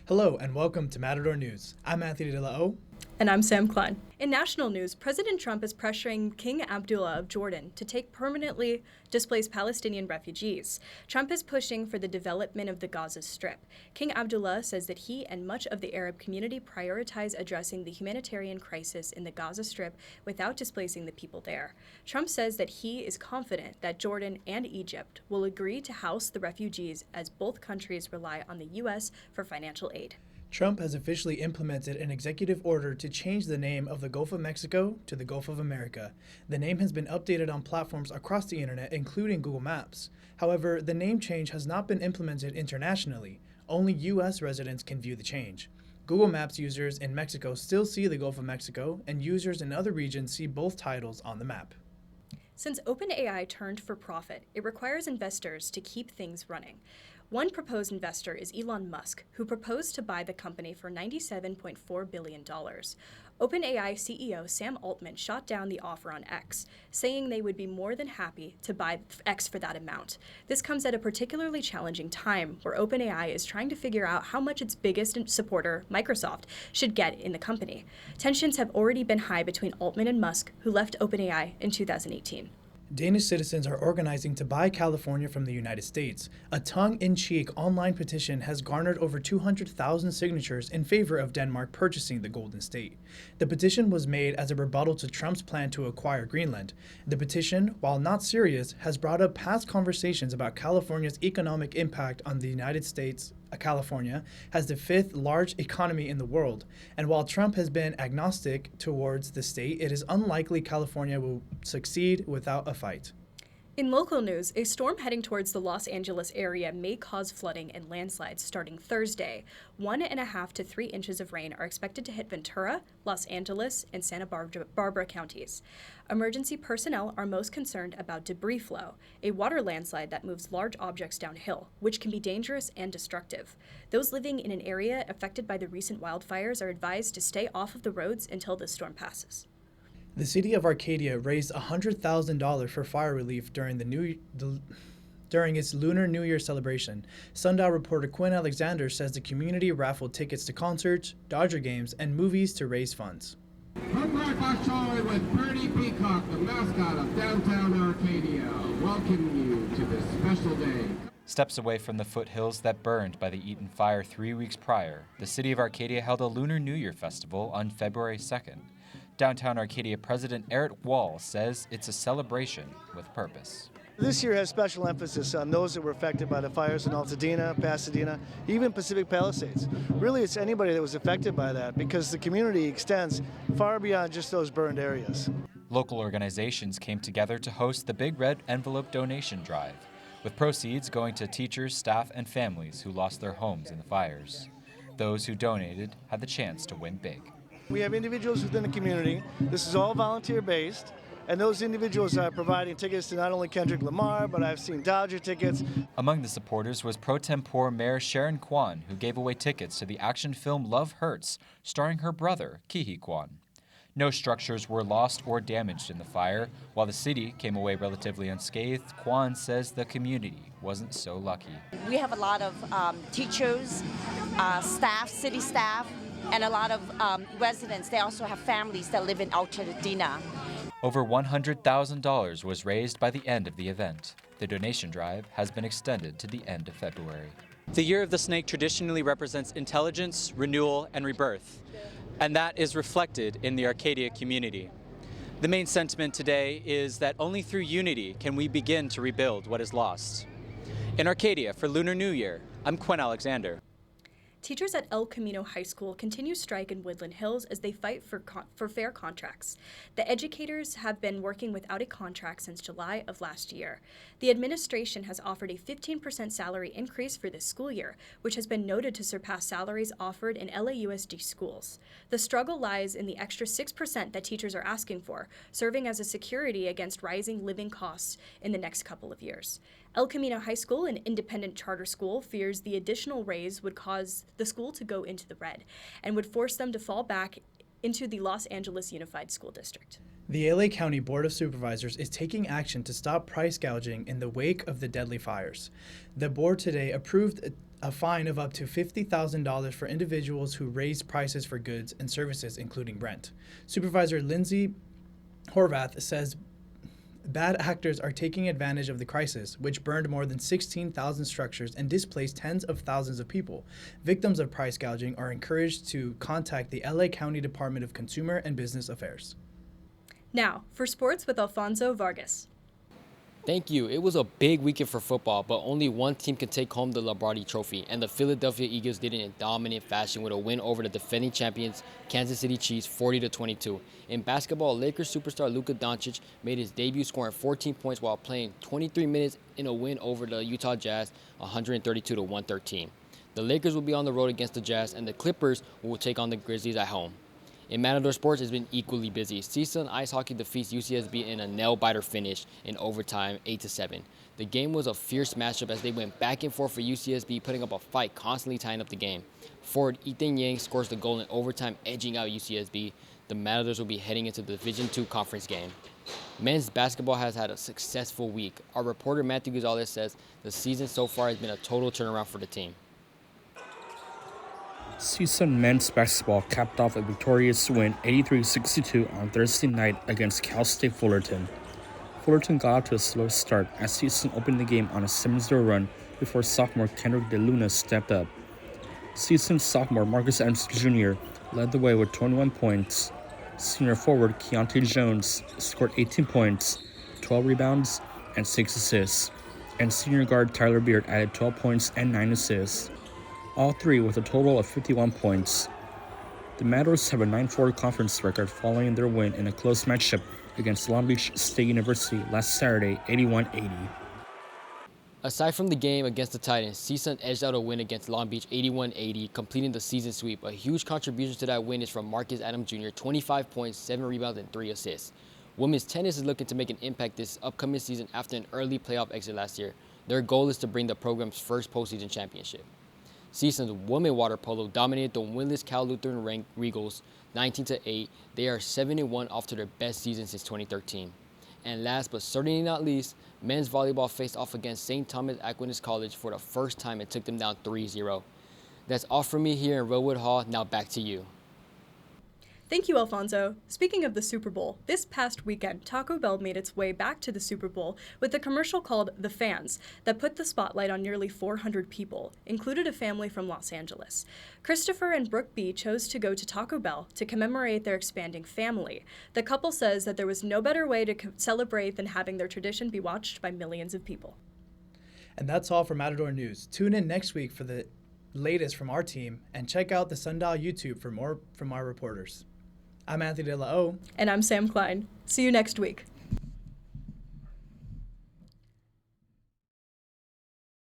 Hello and welcome to Matador News. I'm Anthony De La O. And I'm Sam Kline. In national news, President Trump is pressuring King Abdullah of Jordan to take permanently displaced Palestinian refugees. Trump is pushing for the development of the Gaza Strip. King Abdullah says that he and much of the Arab community prioritize addressing the humanitarian crisis in the Gaza Strip without displacing the people there. Trump says that he is confident that Jordan and Egypt will agree to house the refugees as both countries rely on the U.S. for financial aid. Trump has officially implemented an executive order to change the name of the Gulf of Mexico to the Gulf of America. The name has been updated on platforms across the internet, including Google Maps. However, the name change has not been implemented internationally. Only U.S. residents can view the change. Google Maps users in Mexico still see the Gulf of Mexico, and users in other regions see both titles on the map. Since OpenAI turned for profit, it requires investors to keep things running. One proposed investor is Elon Musk, who proposed to buy the company for $97.4 billion. OpenAI CEO Sam Altman shot down the offer on X, saying they would be more than happy to buy X for that amount. This comes at a particularly challenging time where OpenAI is trying to figure out how much its biggest supporter, Microsoft, should get in the company. Tensions have already been high between Altman and Musk, who left OpenAI in 2018. Danish citizens are organizing to buy California from the United States. A tongue-in-cheek online petition has garnered over 200,000 signatures in favor of Denmark purchasing the Golden State. The petition was made as a rebuttal to Trump's plan to acquire Greenland. The petition, while not serious, has brought up past conversations about California's economic impact on the United States. California has the fifth largest economy in the world, and while Trump has been agnostic towards the state, it is unlikely California will succeed without a fight. In local news, a storm heading towards the Los Angeles area may cause flooding and landslides starting Thursday. 1.5 to 3 inches of rain are expected to hit Ventura, Los Angeles, and Santa Barbara counties. Emergency personnel are most concerned about debris flow, a water landslide that moves large objects downhill, which can be dangerous and destructive. Those living in an area affected by the recent wildfires are advised to stay off of the roads until the storm passes. The city of Arcadia raised $100,000 for fire relief during its Lunar New Year celebration. Sundial reporter Quinn Alexander says the community raffled tickets to concerts, Dodger games, and movies to raise funds. Homework Australia with Bernie Peacock, the mascot of downtown Arcadia, welcoming you to this special day. Steps away from the foothills that burned by the Eaton fire 3 weeks prior, the city of Arcadia held a Lunar New Year festival on February 2nd. Downtown Arcadia President Eric Wall says it's a celebration with purpose. This year has special emphasis on those that were affected by the fires in Altadena, Pasadena, even Pacific Palisades. Really, it's anybody that was affected by that because the community extends far beyond just those burned areas. Local organizations came together to host the Big Red Envelope donation drive, with proceeds going to teachers, staff, and families who lost their homes in the fires. Those who donated had the chance to win big. We have individuals within the community. This is all volunteer-based, and those individuals are providing tickets to not only Kendrick Lamar, but I've seen Dodger tickets. Among the supporters was pro tempore Mayor Sharon Kwan, who gave away tickets to the action film Love Hurts, starring her brother, Kihi Kwan. No structures were lost or damaged in the fire. While the city came away relatively unscathed, Kwan says the community wasn't so lucky. We have a lot of teachers, staff, city staff, and a lot of residents. They also have families that live in Altadena. Over $100,000 was raised by the end of the event. The donation drive has been extended to the end of February. The Year of the Snake traditionally represents intelligence, renewal, and rebirth, and that is reflected in the Arcadia community. The main sentiment today is that only through unity can we begin to rebuild what is lost. In Arcadia for Lunar New Year, I'm Quinn Alexander. Teachers at El Camino High School continue strike in Woodland Hills as they fight for fair contracts. The educators have been working without a contract since July of last year. The administration has offered a 15% salary increase for this school year, which has been noted to surpass salaries offered in LAUSD schools. The struggle lies in the extra 6% that teachers are asking for, serving as a security against rising living costs in the next couple of years. El Camino High School, an independent charter school, fears the additional raise would cause the school to go into the red and would force them to fall back into the Los Angeles Unified School District. The LA County Board of Supervisors is taking action to stop price gouging in the wake of the deadly fires. The board today approved a fine of up to $50,000 for individuals who raise prices for goods and services, including rent. Supervisor Lindsay Horvath says bad actors are taking advantage of the crisis, which burned more than 16,000 structures and displaced tens of thousands of people. Victims of price gouging are encouraged to contact the LA County Department of Consumer and Business Affairs. Now, for sports with Alfonso Vargas. Thank you. It was a big weekend for football, but only one team can take home the Lombardi Trophy, and the Philadelphia Eagles did it in dominant fashion with a win over the defending champions Kansas City Chiefs 40-22. In basketball, Lakers superstar Luka Doncic made his debut scoring 14 points while playing 23 minutes in a win over the Utah Jazz 132-113. The Lakers will be on the road against the Jazz, and the Clippers will take on the Grizzlies at home. In Matador sports, it's been equally busy. CSUN Ice Hockey defeats UCSB in a nail-biter finish in overtime, 8-7. The game was a fierce matchup as they went back and forth for UCSB, putting up a fight, constantly tying up the game. Forward Ethan Yang scores the goal in overtime, edging out UCSB. The Matadors will be heading into the Division II conference game. Men's basketball has had a successful week. Our reporter Matthew Gonzalez says the season so far has been a total turnaround for the team. CSUN men's basketball capped off a victorious win 83-62 on Thursday night against Cal State Fullerton. Fullerton got off to a slow start as CSUN opened the game on a 7-0 run before sophomore Kendrick DeLuna stepped up. CSUN sophomore Marcus Adams Jr. led the way with 21 points. Senior forward Keontae Jones scored 18 points, 12 rebounds, and 6 assists. And senior guard Tyler Beard added 12 points and 9 assists. All three with a total of 51 points. The Matadors have a 9-4 conference record following their win in a close matchup against Long Beach State University last Saturday, 81-80. Aside from the game against the Titans, CSUN edged out a win against Long Beach 81-80, completing the season sweep. A huge contribution to that win is from Marcus Adams Jr., 25 points, 7 rebounds, and 3 assists. Women's tennis is looking to make an impact this upcoming season after an early playoff exit last year. Their goal is to bring the program's first postseason championship. CSUN's women water polo dominated the winless Cal Lutheran ranked Regals 19-8. They are 7-1 off to their best season since 2013. And last but certainly not least, men's volleyball faced off against St. Thomas Aquinas College for the first time and took them down 3-0. That's all from me here in Redwood Hall. Now back to you. Thank you, Alfonso. Speaking of the Super Bowl, this past weekend, Taco Bell made its way back to the Super Bowl with a commercial called The Fans that put the spotlight on nearly 400 people, included a family from Los Angeles. Christopher and Brooke B. chose to go to Taco Bell to commemorate their expanding family. The couple says that there was no better way to celebrate than having their tradition be watched by millions of people. And that's all for Matador News. Tune in next week for the latest from our team and check out the Sundial YouTube for more from our reporters. I'm Anthony De La O. And I'm Sam Kline. See you next week.